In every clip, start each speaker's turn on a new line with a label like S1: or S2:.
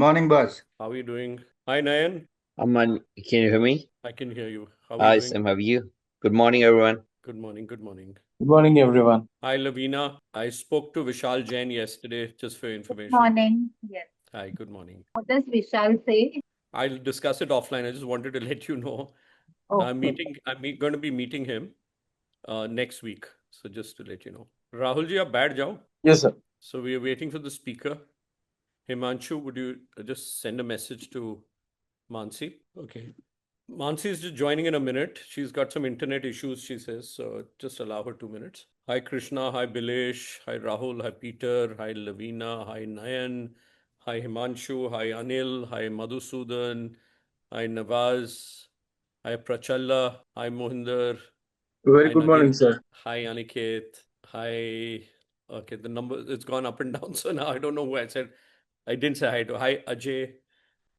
S1: morning, boss.
S2: How are you doing? Hi, Nayan.
S3: Can you hear me?
S2: I can hear you. How are you
S3: Hi,
S2: doing?
S3: Sam, how are you? Good morning, everyone.
S2: Good morning. Good morning.
S4: Good morning, everyone.
S2: Hi, Lavina. I spoke to Vishal Jain yesterday, just for your information.
S5: Morning. Yes.
S2: Hi, good morning.
S5: What does Vishal say?
S2: I'll discuss it offline. I just wanted to let you know. I'm going to be meeting him next week. So just to let you know. Rahul ji, आप बैठ जाओ.
S4: Yes, sir.
S2: So we are waiting for the speaker. Himanshu, would you just send a message to Mansi? Okay. Mansi is just joining in a minute. She's got some internet issues, she says. So just allow her 2 minutes. Hi, Krishna. Hi, Bilesh. Hi, Rahul. Hi, Peter. Hi, Lavina. Hi, Nayan. Hi, Himanshu. Hi, Anil. Hi, Madhusudan. Hi, Nawaz. Hi, Prachalla. Hi, Mohinder.
S4: Very
S2: Hi,
S4: good morning,
S2: Nagin.
S4: sir.
S2: Hi, Aniket. Hi. Okay, the number, it's gone up and down. So now I don't know who I said. I didn't say hi to. Hi, Ajay.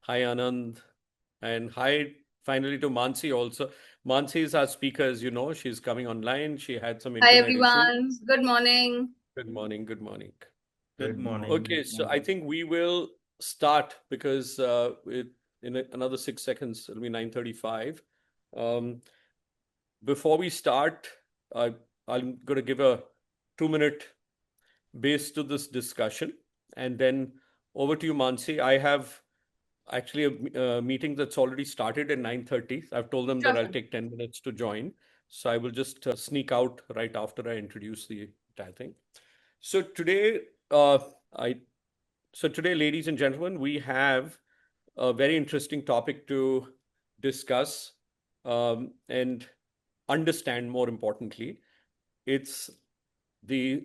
S2: Hi, Anand. And hi, finally, to Mansi also. Mansi is our speaker, as you know. She's coming online. She had some
S6: Hi
S2: internet issues.
S6: everyone. Good morning.
S2: Good morning. Good morning.
S1: Good morning.
S2: Okay, so I think we will start because another 6 seconds, it'll be 9:35. Before we start, I'm going to give a 2-minute base to this discussion. And then over to you, Mansi. I have actually a meeting that's already started at 9:30. I've told them that I'll take 10 minutes to join. So I will just sneak out right after I introduce the entire thing. So today, ladies and gentlemen, we have a very interesting topic to discuss and understand. More importantly, it's the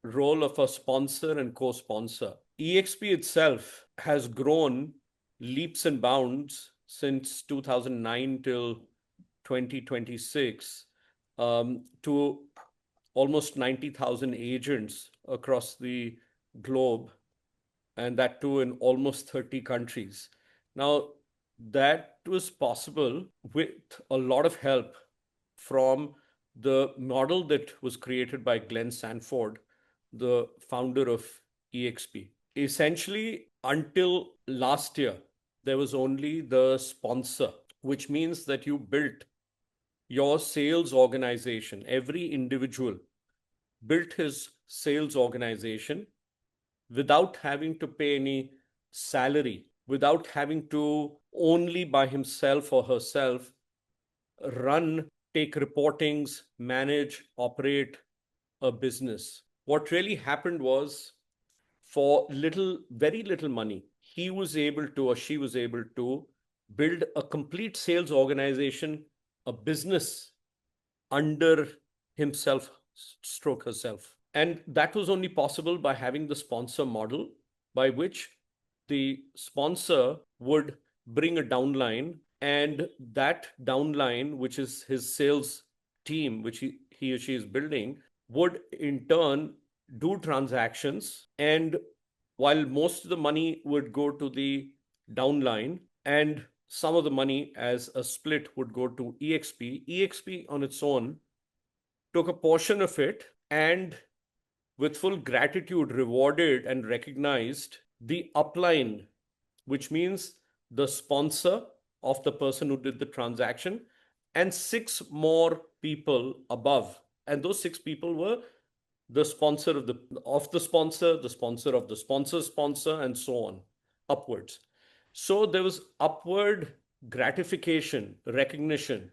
S2: role of a sponsor and co-sponsor. EXP itself has grown leaps and bounds since 2009 till 2026 to almost 90,000 agents across the globe, and that too in almost 30 countries. Now, that was possible with a lot of help from the model that was created by Glenn Sanford, the founder of EXP. Essentially, until last year, there was only the sponsor, which means that you built your sales organization. Every individual built his sales organization without having to pay any salary, without having to only by himself or herself run, take reportings, manage, operate a business. What really happened was, for very little money, he was able to, or she was able to, build a complete sales organization, a business under himself stroke herself. And that was only possible by having the sponsor model, by which the sponsor would bring a downline, and that downline, which is his sales team, which he or she is building, would in turn do transactions. And while most of the money would go to the downline and some of the money as a split would go to EXP on its own took a portion of it and with full gratitude rewarded and recognized the upline, which means the sponsor of the person who did the transaction and 6 more people above. And those 6 people were the sponsor of the sponsor, the sponsor of the sponsor's sponsor, and so on upwards. So there was upward gratification, recognition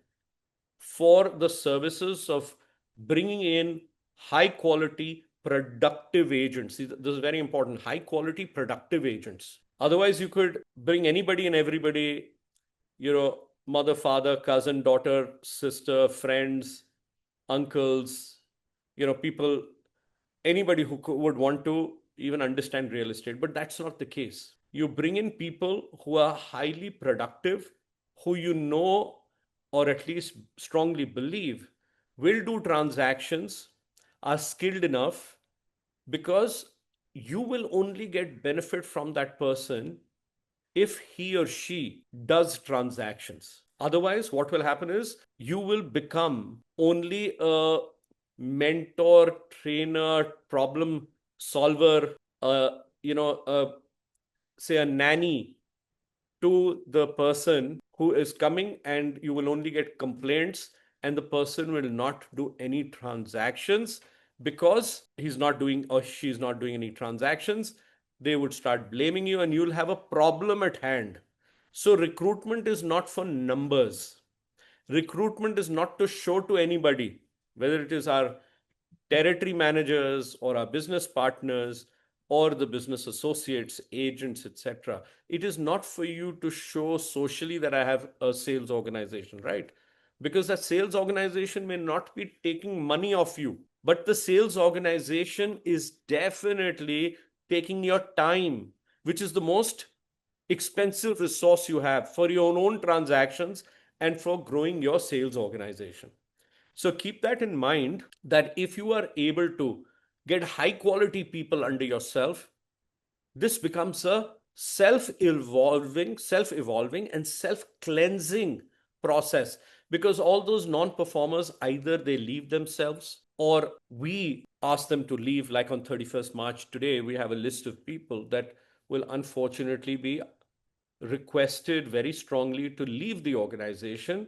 S2: for the services of bringing in high quality, productive agents. This is very important. High quality, productive agents. Otherwise, you could bring anybody and everybody, mother, father, cousin, daughter, sister, friends, uncles, people, anybody who would want to even understand real estate. But that's not the case. You bring in people who are highly productive, who or at least strongly believe will do transactions, are skilled enough, because you will only get benefit from that person if he or she does transactions. Otherwise, what will happen is you will become only a mentor, trainer, problem solver, a say, a nanny to the person who is coming, and you will only get complaints, and the person will not do any transactions because he's not doing or she's not doing any transactions. They would start blaming you, and you'll have a problem at hand. So, recruitment is not for numbers. Recruitment is not to show to anybody, whether it is our territory managers or our business partners or the business associates, agents, etc. It is not for you to show socially that I have a sales organization, right? Because that sales organization may not be taking money off you, but the sales organization is definitely taking your time, which is the most expensive resource you have for your own transactions and for growing your sales organization. So keep that in mind, that if you are able to get high quality people under yourself, this becomes a self-evolving and self-cleansing process, because all those non-performers, either they leave themselves or we ask them to leave. Like on 31st March today, we have a list of people that will unfortunately be requested very strongly to leave the organization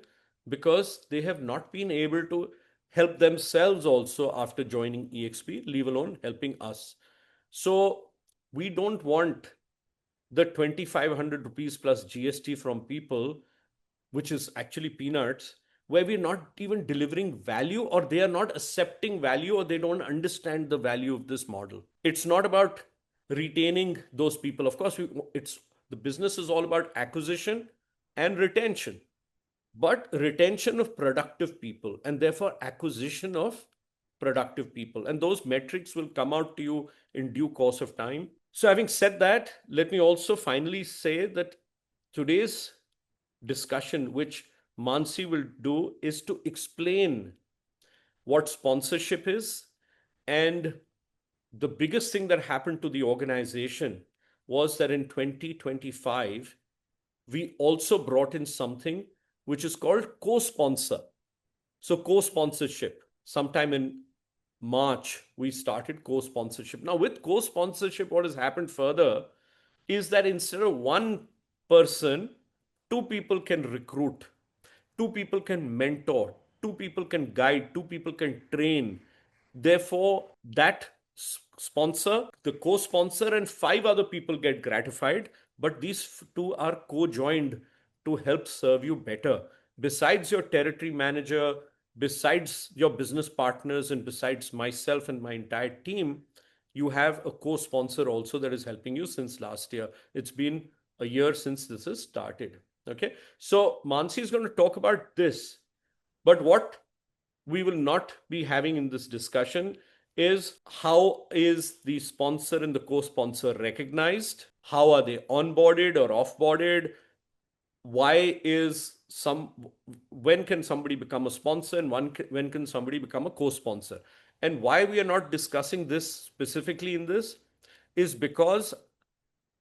S2: because they have not been able to help themselves also after joining EXP, leave alone helping us. So we don't want the 2,500 rupees plus GST from people, which is actually peanuts, where we're not even delivering value, or they are not accepting value, or they don't understand the value of this model. It's not about retaining those people. Of course, it's the business is all about acquisition and retention, but retention of productive people, and therefore acquisition of productive people. And those metrics will come out to you in due course of time. So, having said that, let me also finally say that today's discussion, which Mansi will do, is to explain what sponsorship is. And the biggest thing that happened to the organization was that in 2025, we also brought in something which is called co-sponsor. So co-sponsorship, sometime in March, we started co-sponsorship. Now with co-sponsorship, what has happened further is that instead of one person, two people can recruit, two people can mentor, two people can guide, two people can train. Therefore, that sponsor, the co sponsor, and five other people get gratified, but these two are co joined to help serve you better. Besides your territory manager, besides your business partners, and besides myself and my entire team, you have a co sponsor also that is helping you since last year. It's been a year since this has started. Okay. So Mansi is going to talk about this. But what we will not be having in this discussion is how is the sponsor and the co-sponsor recognized? How are they onboarded or offboarded? Why is when can somebody become a sponsor, and when can somebody become a co-sponsor? And why we are not discussing this specifically in this is because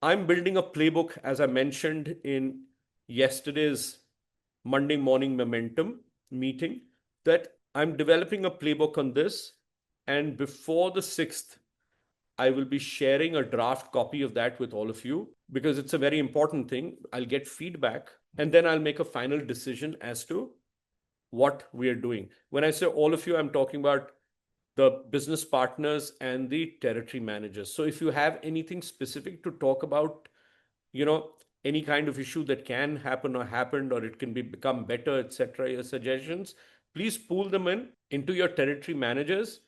S2: I'm building a playbook, as I mentioned in yesterday's Monday morning momentum meeting, that I'm developing a playbook on this. And before the 6th, I will be sharing a draft copy of that with all of you, because it's a very important thing. I'll get feedback and then I'll make a final decision as to what we are doing. When I say all of you, I'm talking about the business partners and the territory managers. So if you have anything specific to talk about, any kind of issue that can happen or happened, or it can become better, etc., your suggestions, please pool them into your territory managers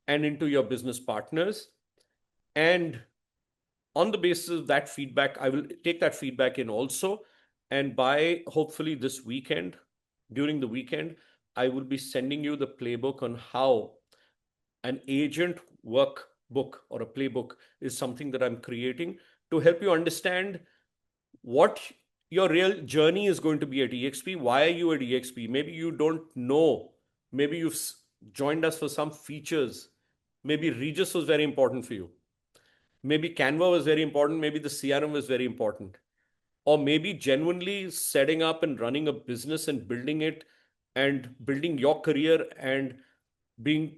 S2: and into your business partners. And on the basis of that feedback, I will take that feedback in also. And by hopefully this weekend, during the weekend, I will be sending you the playbook on how an agent workbook or a playbook is something that I'm creating to help you understand what your real journey is going to be at EXP. Why are you at EXP? Maybe you don't know. Maybe you've joined us for some features. Maybe Regis was very important for you. Maybe Canva was very important. Maybe the CRM was very important. Or maybe genuinely setting up and running a business and building it and building your career and being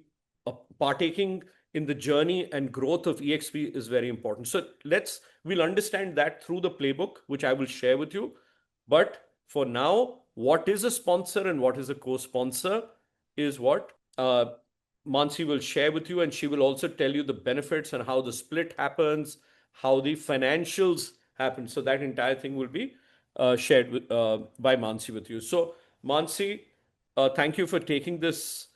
S2: partaking in the journey and growth of EXP is very important. So let's We'll understand that through the playbook, which I will share with you. But for now, what is a sponsor and what is a co-sponsor is what Mansi will share with you, and she will also tell you the benefits and how the split happens, how the financials happen. So that entire thing will be shared with, by Mansi with you. So Mansi, thank you for taking this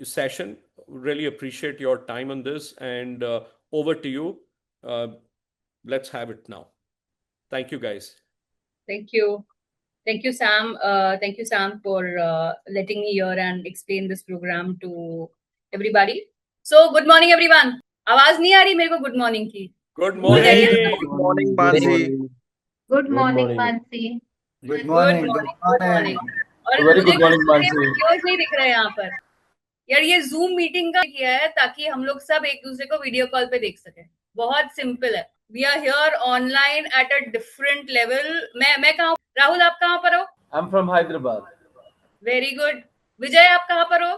S2: session. Really appreciate your time on this, and over to you. Let's have it now. Thank you, guys.
S1: Thank you. Thank you, Sam. Thank you, Sam, for letting me here and explain this program to everybody. So, good morning, everyone. आवाज नहीं आ रही मेरे को good morning की.
S2: Good morning.
S4: Good morning, Mansi.
S5: Good morning,
S4: morning.
S5: Mansi.
S4: Good morning.
S1: Good morning. और
S4: Very
S1: मुझे
S4: good morning,
S1: कुछ
S4: Mansi.
S1: videos नहीं दिख रहे हैं यहाँ पर. यार ये Zoom मीटिंग का किया है ताकि हम लोग सब एक दूसरे को वीडियो कॉल पे देख सकें. बहुत सिंपल है. We are here online at a different level. मैं कहाँ? राहुल आप कहाँ पर हो?
S4: I'm from Hyderabad.
S1: Very good. विजय आप कहाँ पर हो?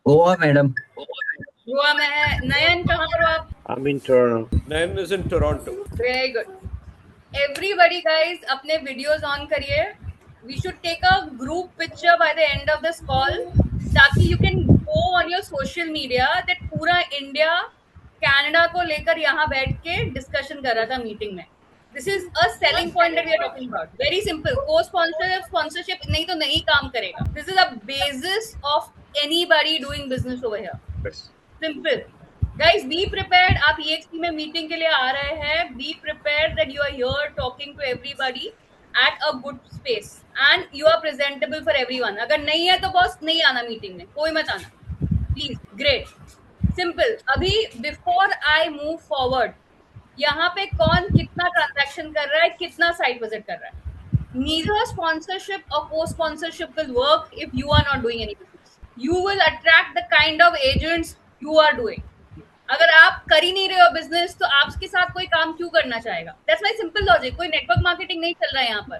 S6: गोवा मैडम.
S1: गोवा में है. नयन कहाँ पर हो आप?
S3: I'm in Toronto.
S2: Nayan is in Toronto.
S1: Very good. Everybody guys अपने videos on करिए. We should take a group picture by the end of this call ताकि you can go on your social media that पूरा India Canada को लेकर यहाँ बैठ के discussion कर रहा था meeting में. This is a selling point that we are talking about. Very simple. Co-sponsorship, sponsorship नहीं तो नहीं काम करेगा. This is a basis of anybody doing business over here. Simple. Guys, be prepared. आप EXP में meeting के लिए आ रहे हैं. Be prepared that you are here talking to everybody at a good space and you are presentable for everyone. अगर नहीं है तो बॉस नहीं आना meeting में. कोई मत आना. Please. Great. Simple. अभी before I move forward, यहाँ पे कौन कितना transaction कर रहा है, कितना site visit कर रहा है. Neither sponsorship or co-sponsorship will work if you are not doing any business. You will attract the kind of agents you are doing. अगर आप कर ही नहीं रहे हो बिजनेस तो आपके साथ कोई काम क्यों करना चाहेगा. That's my simple logic. कोई नेटवर्क मार्केटिंग नहीं चल रहा है यहाँ पर.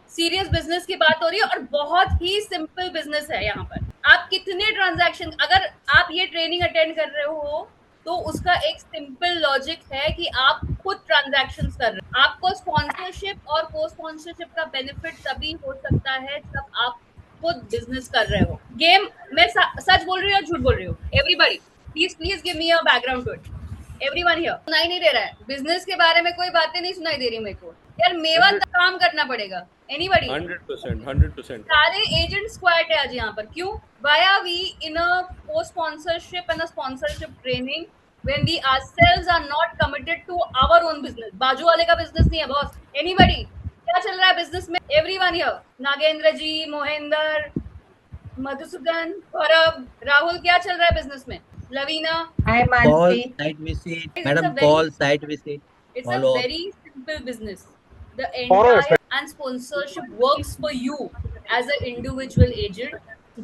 S1: सीरियस बिजनेस की बात हो रही है और बहुत ही सिंपल बिजनेस है यहाँ पर. आप कितने ट्रांजैक्शन, अगर आप ये ट्रेनिंग अटेंड कर रहे हो तो उसका एक सिंपल लॉजिक है कि आप खुद ट्रांजैक्शंस कर रहे हो. आपको स्पॉन्सरशिप और को स्पॉन्सरशिप का बेनिफिट तभी हो सकता है जब आप खुद बिजनेस कर रहे हो. गेम मैं सच बोल रही हूँ या झूठ बोल रही हूँ? Everybody please give me a background to it. Everyone here सुनाई नहीं दे रहा है. बिजनेस के बारे में कोई बातें नहीं सुनाई दे रही मेरे को. यार मेवा तक काम करना पड़ेगा. Anybody?
S2: 100%.
S1: सारे एजेंट्स क्वाइट है आज यहाँ पर. क्यों? Why are we in a co-sponsorship and a sponsorship training when we ourselves are not committed to our own business? बाजू वाले का बिजनेस नहीं है बॉस. Anybody? क्या चल रहा है बिजनेस में? Everyone here. नागेंद्र जी, मोहिंदर, मधुसूदन, गौरव, राहुल, क्या चल रहा है बिजनेस में? Lavina.
S5: Hi,
S6: Call,
S5: Mansi.
S6: site visit.
S1: It's
S6: Madam,
S1: a very-
S6: call, site visit.
S1: It's
S6: Follow
S1: a
S6: up.
S1: very simple business. The entire and sponsorship works for you as an individual agent.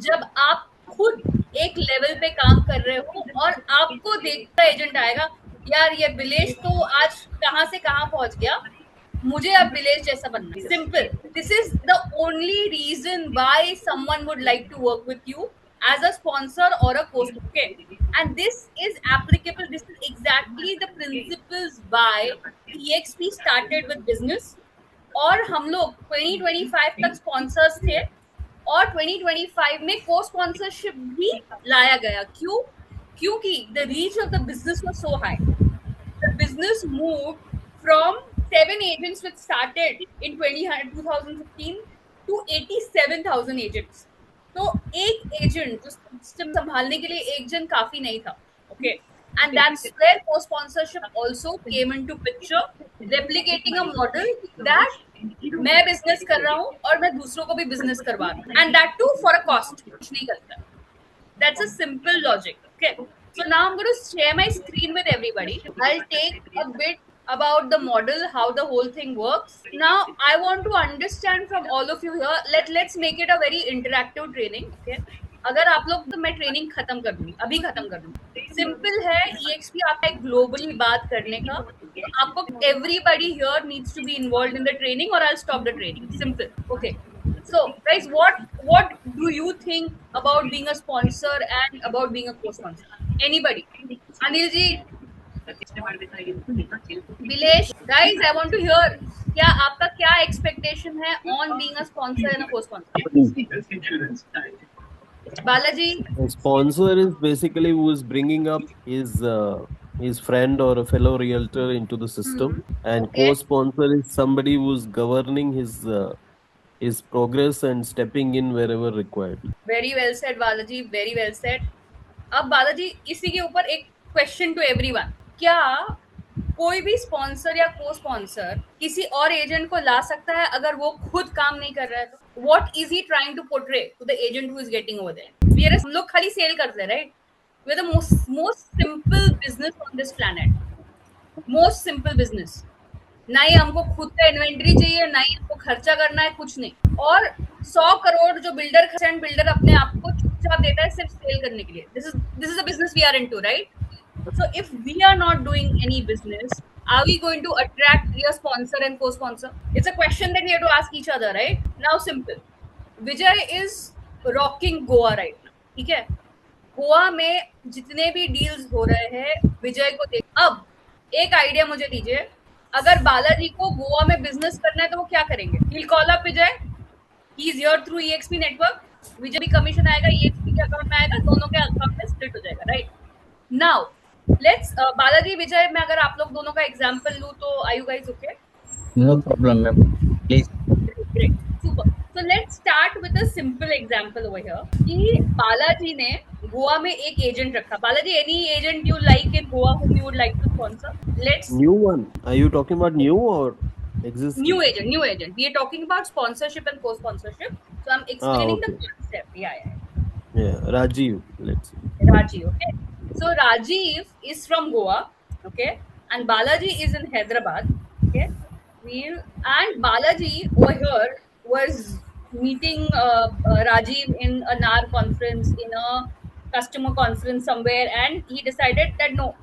S1: जब आप खुद एक level पे काम कर रहे हो और आपको देखता एजेंट आएगा, यार ये बिलेश तो आज कहाँ से कहाँ पहुंच गया, मुझे अब बिलेश जैसा बनना है. Simple. This is the only reason why someone would like to work with you as a sponsor or a co-sponsor. Okay. And this is applicable. This is exactly the principles why EXP started with business. और हम लोग 2025 तक sponsors थे और 2025 में co-sponsorship भी लाया गया. क्यों? क्योंकि the reach of the business was so high. The business moved from 7 agents which started in 2015 to 87,000 agents. तो एक एजेंट जो सिस्टम संभालने के लिए एक जन काफी नहीं था. Okay. And that's where co-sponsorship also came into picture, replicating a model that मैं बिजनेस कर रहा हूँ और मैं दूसरों को भी बिजनेस करवा रहा हूँ. And that too for a cost. कुछ नहीं करता. That's a simple logic. Okay. So now I'm going to share my screen with everybody. I'll take a bit about the model, how the whole thing works. Now I want to understand from all of you here. Let's make it a very interactive training. Okay. अगर आप लोग तो मैं training खत्म कर दूंगी, अभी खत्म कर दूंगी. सिंपल है. EXP आपका एक ग्लोबली बात करने का. तो आपको everybody here needs to be involved in the training or I'll stop the training. Simple. Okay. So guys, what do you think about being a sponsor and about being a co-sponsor? Anybody? Anil ji, Bilesh, guys, I want to hear क्या आपका क्या expectation है on being a sponsor and a co-sponsor? Balaji,
S7: A sponsor is basically who is bringing up his friend or a fellow realtor into the system, and
S1: okay.
S7: co-sponsor is somebody who is governing his progress and stepping in wherever required.
S1: Very well said, Balaji. Very well said. अब बालाजी इसी के ऊपर एक question to everyone, क्या कोई भी sponsor या को स्पॉन्सर किसी और एजेंट को ला सकता है अगर वो खुद काम नहीं कर रहा है? तो what is he trying to portray to the agent who is getting over there? हम लोग खाली सेल करते हैं, right? We are the most simple business on this planet, most simple business. ना ही हमको खुद का इन्वेंटरी चाहिए, ना ही हमको खर्चा करना है, कुछ नहीं. और 100 करोड़ जो बिल्डर अपने आप को चुपचाप देता है सिर्फ सेल करने के लिए. This is a business we are into, right? So if we are not doing any business, are we going to attract a sponsor and co-sponsor? It's a question that we have to ask each other, right? Now simple. Vijay is rocking Goa right now. ठीक है? गोवा में जितने भी deals हो रहे हैं विजय को देख. अब एक आइडिया मुझे दीजिए, अगर बालाजी को गोवा में बिजनेस करना है तो वो क्या करेंगे? He'll call up Vijay. He is here through EXP network. विजय भी कमीशन आएगा, EXP के अकाउंट में आएगा, दोनों के अकाउंट में स्प्लिट हो जाएगा, राइट? Now let's बालाजी विजय में अगर आप लोग दोनों का एग्जांपल लूं तो are you guys okay?
S6: No problem, ma'am. Please.
S1: Great, super. So let's start with a simple example over here. कि बालाजी ने गोवा में एक एजेंट रखा. Balaji, any agent you like in Goa whom you would like to sponsor? Let's
S7: New one. Are you talking about new or existing?
S1: new agent. We are talking about sponsorship and co-sponsorship. So I'm explaining
S7: okay.
S1: the concept. Yeah.
S7: Yeah, Rajiv. Let's see.
S1: Rajiv, okay. So Rajiv is from Goa, okay, and Balaji is in Hyderabad, okay. And Balaji over here was meeting Rajiv in a NAR conference, in a customer conference somewhere, and he decided that no,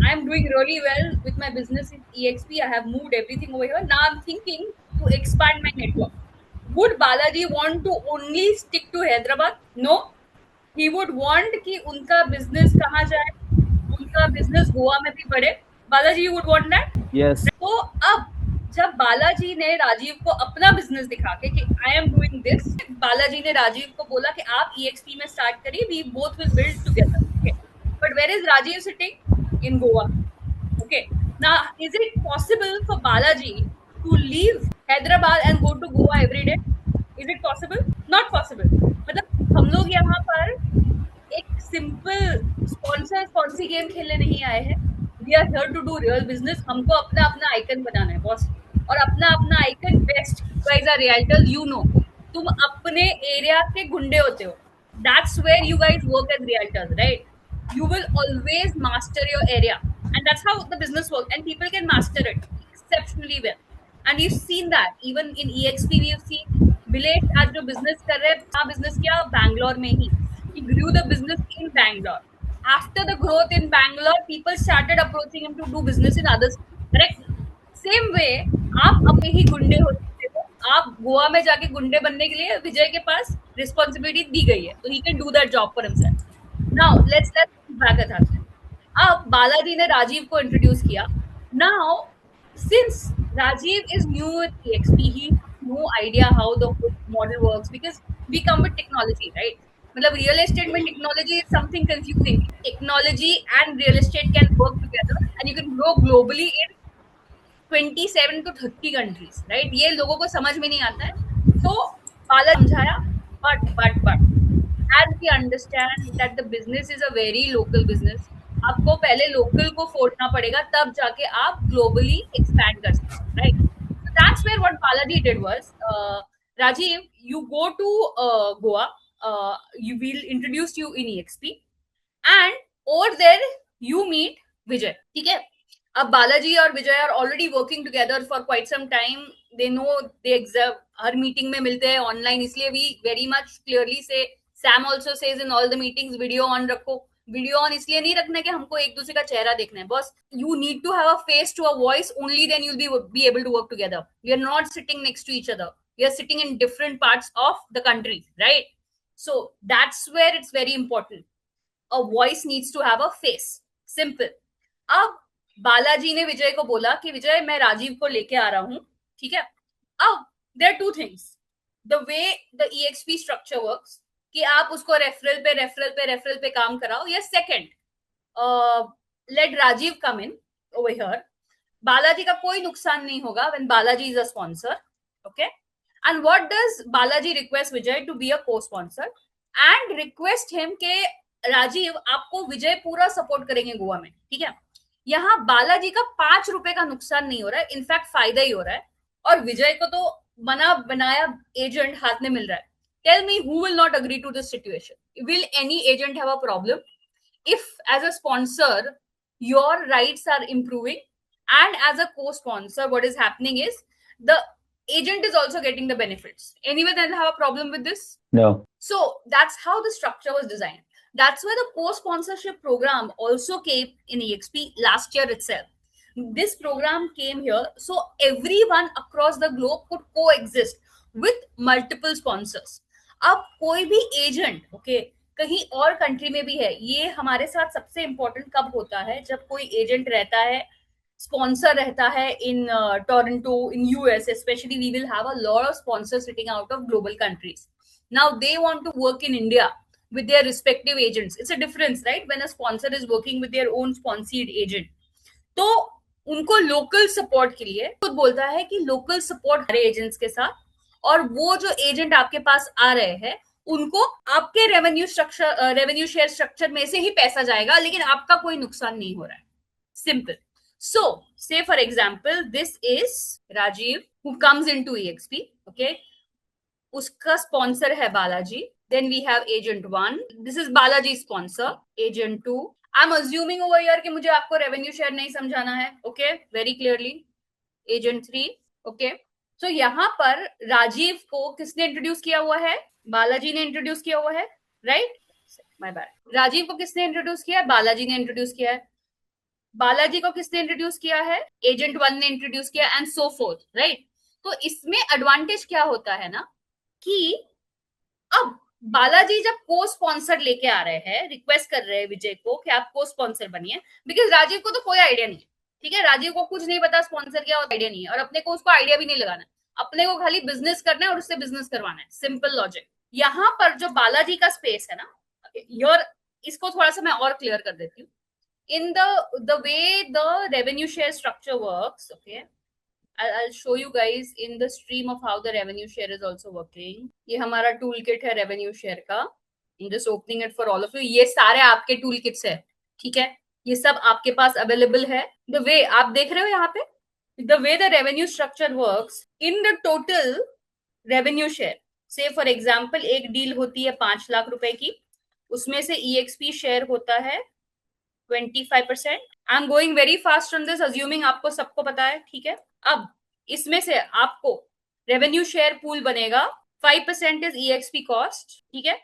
S1: I'm doing really well with my business in EXP. I have moved everything over here. Now I'm thinking to expand my network. Would Balaji want to only stick to Hyderabad? No. He would want कि उनका business कहाँ जाए, उनका business Goa में भी बढ़े. Balaji would want that?
S7: Yes.
S1: तो अब जब बालाजी ने राजीव को अपना बिजनेस दिखा के कि I am doing this, Balaji ने राजीव को बोला कि आप EXP में स्टार्ट करिए, we both will build together. Okay. But where is Rajiv sitting? In Goa. Okay. Now, is it possible for Balaji to leave Hyderabad and go to Goa every day? Is it possible? Not possible. मतलब हम लोग यहाँ पर एक simple स्पॉन्सी game खेलने नहीं आए हैं. We are here to do real business. हमको अपना आइकन बनाना है बॉस, और अपना icon best. Guys are realtors, you know. तुम अपने एरिया के गुंडे होते हो. That's where you guys work as realtors, right? You will always master your area, and that's how the business works, and people can master it exceptionally well. And you've seen that even in EXP. we've seen Bilesh आज जो business कर रहे हैं, हाँ business किया बैंगलोर में ही. He grew the business in Bangalore. After the growth in Bangalore, people started approaching him to do business in others. Correct? Same way, आप अपने ही गुंडे हो सकते हो. आप गोवा में जाके गुंडे बनने के लिए विजय के पास रिस्पॉन्सिबिलिटी दी गई है, तो he can do that job for himself. Now let's back at that. अब बालाजी ने राजीव को इंट्रोड्यूस किया. Now since Rajiv is new with EXP, he has no idea how the whole model works, because we come with technology, right? मतलब real estate में technology is something confusing. Technology and real estate can work together, and you can grow globally in 27 to 30 countries, right? ये लोगों को समझ में नहीं आता है. तो बाला समझाया, but as we understand that the business is a very local business, आपको पहले लोकल को फोड़ना पड़ेगा, तब जाके आप ग्लोबली एक्सपैंड कर सकते हैं, right? So that's where what Balaji did was, Rajiv, you go to Goa, you will introduce you in EXP, and over there you meet Vijay. ठीक है? अब बालाजी और Vijay are already working together for quite some time. They know, they exam हर meeting में मिलते हैं online, इसलिए we very much clearly से Sam also says in all the meetings, video on रखो. वीडियो ऑन इसलिए नहीं रखना है कि हमको एक दूसरे का चेहरा देखना है boss. You need to have a face to a voice, only then you'll be able to work together. We are not sitting next to each other. We are sitting in different parts of the country, right? So that's where it's very important. A voice needs to have a face. Simple. अब बालाजी ने विजय को बोला कि विजय मैं राजीव को लेके आ रहा हूं, ठीक है। अब there are two things, the way the EXP structure works, कि आप उसको रेफरल पे काम कराओ, या second, let Rajeev come in over here. Balaji का कोई नुकसान नहीं होगा when Balaji is a sponsor, okay? And what does Balaji request Vijay to be a co-sponsor and request him के राजीव आपको विजय पूरा सपोर्ट करेंगे गोवा में, ठीक है। यहाँ बालाजी का 5 रुपए का नुकसान नहीं हो रहा है, इनफैक्ट फायदा ही हो रहा है, और विजय को तो बना बनाया एजेंट हाथ में मिल रहा है। Tell me who will not agree to this situation? Will any agent have a problem if as a sponsor your rights are improving and as a co-sponsor what is happening is the agent is also getting the benefits? Anyone else have a problem with this?
S6: No.
S1: So that's how the structure was designed. That's why the co-sponsorship program also came in EXP last year itself. This program came here so everyone across the globe could coexist with multiple sponsors. अब कोई भी agent, okay, कहीं और country में भी है, ये हमारे साथ सबसे इंपॉर्टेंट कब होता है? जब कोई एजेंट रहता है, स्पॉन्सर रहता है in Toronto, in US specially, we will have a lot of sponsors sitting out of global countries. Now they want to work in India with their respective agents. It's a difference, right? When a sponsor is working with their own sponsored agent, तो उनको local support के लिए खुद बोलता है कि local support हमारे agents के साथ, और वो जो एजेंट आपके पास आ रहे हैं उनको आपके रेवेन्यू शेयर स्ट्रक्चर में से ही पैसा जाएगा, लेकिन आपका कोई नुकसान नहीं हो रहा है. Simple. So say for example this is Rajeev who comes into EXP, okay, उसका स्पॉन्सर है Balaji. Then we have agent 1. This is Balaji sponsor. Agent 2. I'm assuming over here कि मुझे आपको revenue share नहीं समझाना है. Okay, very clearly. Agent 3. Okay. So यहाँ पर राजीव को किसने इंट्रोड्यूस किया हुआ है? बालाजी ने इंट्रोड्यूस किया हुआ है, right? My bad. राजीव को किसने इंट्रोड्यूस किया है? बालाजी ने इंट्रोड्यूस किया है. बालाजी को किसने इंट्रोड्यूस किया है? एजेंट 1 ने इंट्रोड्यूस किया, एंड सो फोर्थ, राइट? तो इसमें एडवांटेज क्या होता है ना कि अब बालाजी जब को स्पॉन्सर लेके आ रहे हैं, रिक्वेस्ट कर रहे हैं विजय को कि आप को स्पॉन्सर बनिए, बिकॉज राजीव को तो कोई आइडिया नहीं है, ठीक है, राजीव को कुछ नहीं पता स्पॉन्सर क्या होता है, आइडिया नहीं है, और अपने को उसको आइडिया भी नहीं लगाना है, अपने को खाली बिजनेस करना है और उससे बिजनेस करवाना है. Simple logic. यहाँ पर जो बालाजी का स्पेस है ना, योर, इसको थोड़ा सा मैं और क्लियर कर देती हूँ. In the way the revenue share structure works, okay, I'll show you guys in the stream of how the revenue share is also working. ये हमारा टूल किट है रेवेन्यू शेयर का. I'm just opening it for all of you. ये सारे आपके tool kits है, ठीक है, ये सब आपके पास अवेलेबल है. द वे आप देख रहे हो यहाँ पे, the way the revenue structure works in the total revenue share. से फॉर एग्जाम्पल एक डील होती है 5 लाख रुपए की, उसमें से EXP शेयर होता है 25%. I am going very fast on this, assuming आपको सबको पता है, ठीक है. अब इसमें से आपको रेवेन्यू शेयर पूल बनेगा, 5% इज EXP कॉस्ट, ठीक है.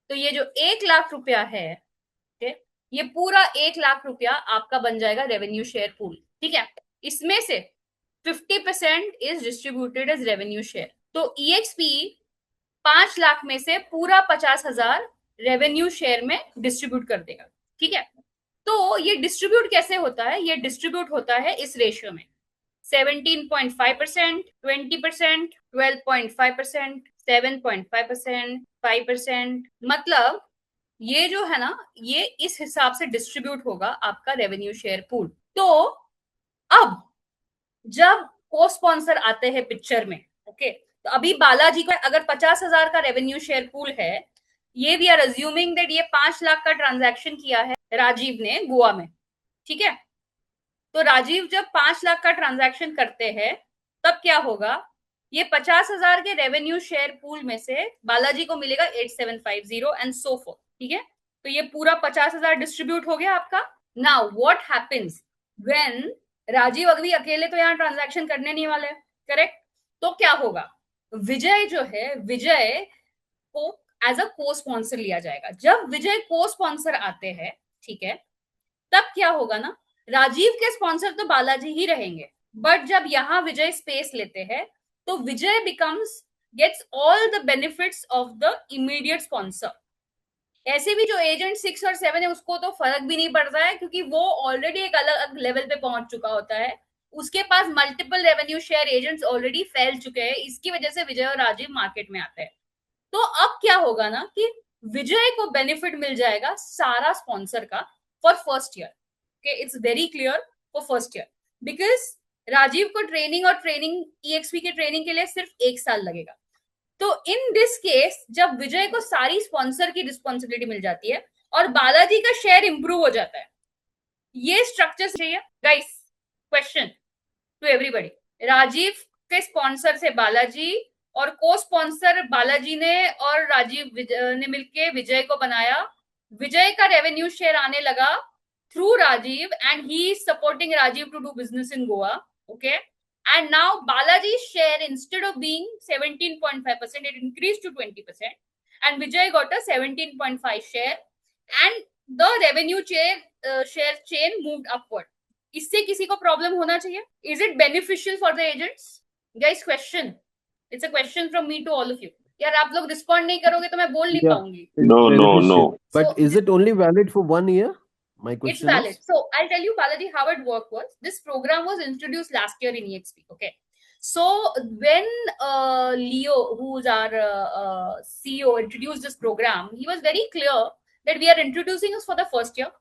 S1: तो ये जो 1 लाख रुपया है, ठीक है, ये पूरा 1 लाख रुपया आपका बन जाएगा रेवेन्यू शेयर पूल, ठीक है. इसमें से 50% is distributed as revenue share. तो EXP 5 लाख में से पूरा 50,000 रेवेन्यू शेयर में डिस्ट्रीब्यूट कर देगा, ठीक है. तो ये डिस्ट्रीब्यूट कैसे होता है? ये डिस्ट्रीब्यूट होता है इस रेशियो में, 17.5%, 20%, 12.5%, 7.5%, 5%. मतलब ये जो है ना, ये इस हिसाब से डिस्ट्रीब्यूट होगा आपका रेवेन्यू शेयर पूल. तो अब जब को स्पॉन्सर आते हैं पिक्चर में, ओके, तो अभी बालाजी को अगर 50,000 का रेवेन्यू शेयर पूल है, ये वी आर अज्यूमिंग दैट ये 5 लाख का ट्रांजैक्शन किया है राजीव ने गोवा में, ठीक है. तो राजीव जब 5 लाख का ट्रांजैक्शन करते हैं तब क्या होगा? ये 50,000 के रेवेन्यू शेयर पूल में से बालाजी को मिलेगा 8750 एंड सो फोर्थ, ठीक है. तो ये पूरा 50,000 डिस्ट्रीब्यूट हो गया आपका. Now what happens when Rajeev अभी अकेले तो यहाँ ट्रांजैक्शन करने नहीं वाले, करेक्ट? तो क्या होगा? विजय जो है, विजय को एज अ को स्पॉन्सर लिया जाएगा. जब विजय को स्पॉन्सर आते हैं, ठीक है, तब क्या होगा ना, राजीव के स्पॉन्सर तो बालाजी ही रहेंगे, बट जब यहाँ विजय स्पेस लेते हैं तो Vijay becomes gets all the benefits of the immediate sponsor. ऐसे भी जो एजेंट 6 और 7 है उसको तो फर्क भी नहीं पड़ता है, क्योंकि वो ऑलरेडी एक अलग लेवल पे पहुंच चुका होता है, उसके पास multiple revenue share agents already फैल चुके हैं, इसकी वजह से विजय और राजीव मार्केट में आते हैं। तो अब क्या होगा ना कि विजय को बेनिफिट मिल जाएगा सारा स्पॉन्सर का for first year. Okay, it's very clear for first year, because Rajeev को ट्रेनिंग और ट्रेनिंग EXP के ट्रेनिंग के लिए सिर्फ 1 साल लगेगा। तो इन दिस केस जब विजय को सारी स्पॉन्सर की रिस्पॉन्सिबिलिटी मिल जाती है और बालाजी का शेयर इंप्रूव हो जाता है, ये स्ट्रक्चर चाहिए guys. Question to everybody, Rajeev के स्पॉन्सर से बालाजी और को स्पॉन्सर बालाजी ने और राजीव ने मिलके विजय को बनाया, विजय का रेवेन्यू शेयर आने लगा through Rajeev and he is supporting Rajeev to do business in Goa. Okay, and now Balaji's share, instead of being 17.5%, it increased to 20%, and Vijay got a 17.5 share, and the revenue share chain moved upward. इससे किसी को problem होना चाहिए? Is it beneficial for the agents? Guys, question. It's a question from me to all of you. यार आप लोग respond नहीं करोगे तो मैं बोल नहीं पाऊंगी.
S7: No. But
S1: So,
S7: is it only valid for 1 year? My
S1: it's
S7: question
S1: valid.
S7: is.
S1: So I'll tell you, Balaji, how it worked was this program was introduced last year in EXP. Okay. So when Leo, who's our CEO, introduced this program, he was very clear that we are introducing this for the first year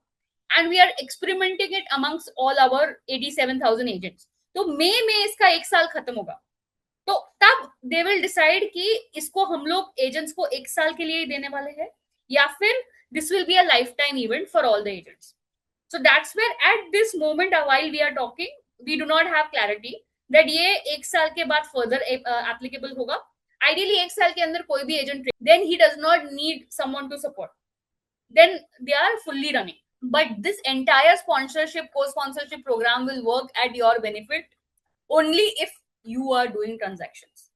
S1: and we are experimenting it amongst all our 87,000 agents. तो मई में इसका 1 साल खत्म होगा, तो तब they will decide कि इसको हम लोग एजेंट्स को 1 साल के लिए ही देने वाले हैं या फिर this will be a lifetime event for all the agents. So that's where at this moment while we are talking, we do not have clarity that ये 1 साल के बाद further applicable होगा. Ideally 1 साल के अंदर कोई भी agent, then he does not need someone to support, then they are fully running. But this entire sponsorship, co-sponsorship program will work at your benefit only if you are doing transactions.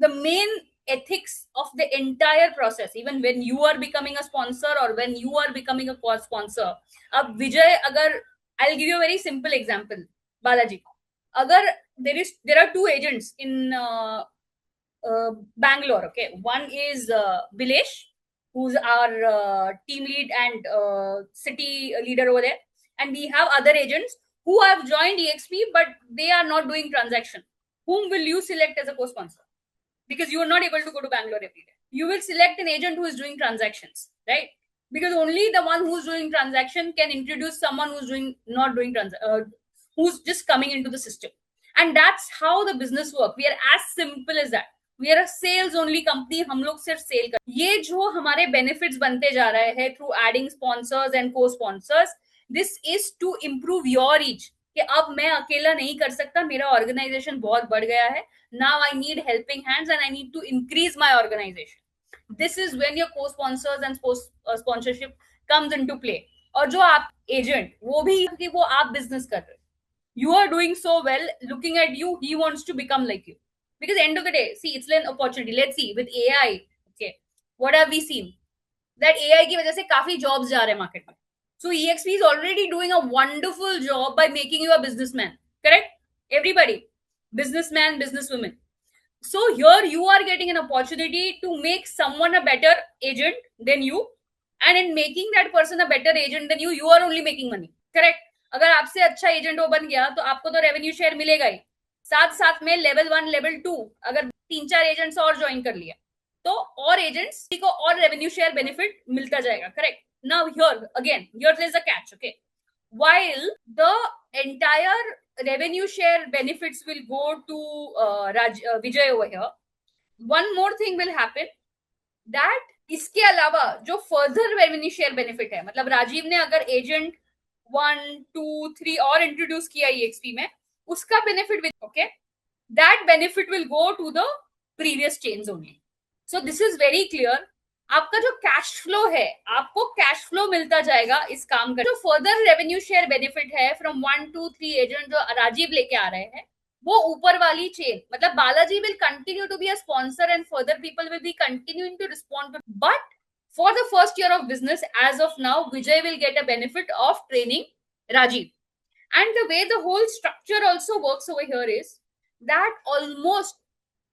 S1: The main ethics of the entire process, even when you are becoming a sponsor or when you are becoming a co-sponsor. अब विजय, अगर I'll give you a very simple example, Balaji, अगर there are 2 agents in Bangalore. Okay, one is Bilesh, who's our team lead and city leader over there, and we have other agents who have joined EXP but they are not doing transaction. Whom will you select as a co-sponsor? Because you are not able to go to Bangalore every day. You will select an agent who is doing transactions, right? Because only the one who's doing transaction can introduce someone who's who's just coming into the system. And that's how the business works. We are as simple as that. We are a sales only company. हम लोग सिर्फ cell कर, ये जो हमारे benefits बनते जा रहे हैं through adding sponsors and co-sponsors, this is to improve your reach. कि अब मैं अकेला नहीं कर सकता, मेरा ऑर्गेनाइजेशन बहुत बढ़ गया है. Now I need helping hands and I need to increase my organization. This is when your co-sponsors and sponsorship comes into play. और जो आप एजेंट, वो भी कि वो आप बिजनेस कर रहे, you are doing so well, looking at you, he wants to become like you. Because end of the day, see, it's an opportunity. Let's see with AI. Okay, what have we seen? That AI की वजह से काफी jobs जा रहे हैं market में. So EXP is already doing a wonderful job by making you a businessman. Correct? Everybody, businessman, businesswoman. So here you are getting an opportunity to make someone a better agent than you, and in making that person a better agent than you are only making money. Correct? अगर आपसे अच्छा agent वो बन गया तो आपको तो revenue share मिलेगा ही, साथ साथ में लेवल 1 लेवल 2 अगर 3-4 एजेंट्स और ज्वाइन कर लिया तो और एजेंट्स को और रेवेन्यू शेयर बेनिफिट मिलता जाएगा. Correct? Now here there's a catch. Okay, while the entire revenue share benefits will go to Vijay over here, one more thing will happen, that इसके अलावा जो further revenue share benefit है, मतलब राजीव ने अगर agent 1, 2, 3 और इंट्रोड्यूस किया EXP में, उसका benefit, okay, that benefit will go to the previous chains only. So this is very clear. आपका जो कैश फ्लो है, आपको कैश फ्लो मिलता जाएगा इस काम का. जो फर्दर रेवेन्यू शेयर बेनिफिट है फ्रॉम 1, 2, 3 एजेंट जो राजीव लेके आ रहे हैं, वो ऊपर वाली चेन, मतलब Balaji will continue to be a sponsor and further people will be continuing to respond. But for the first year of business as of now, Vijay will get a benefit of training Rajeev. And the way the whole structure also works over here is that almost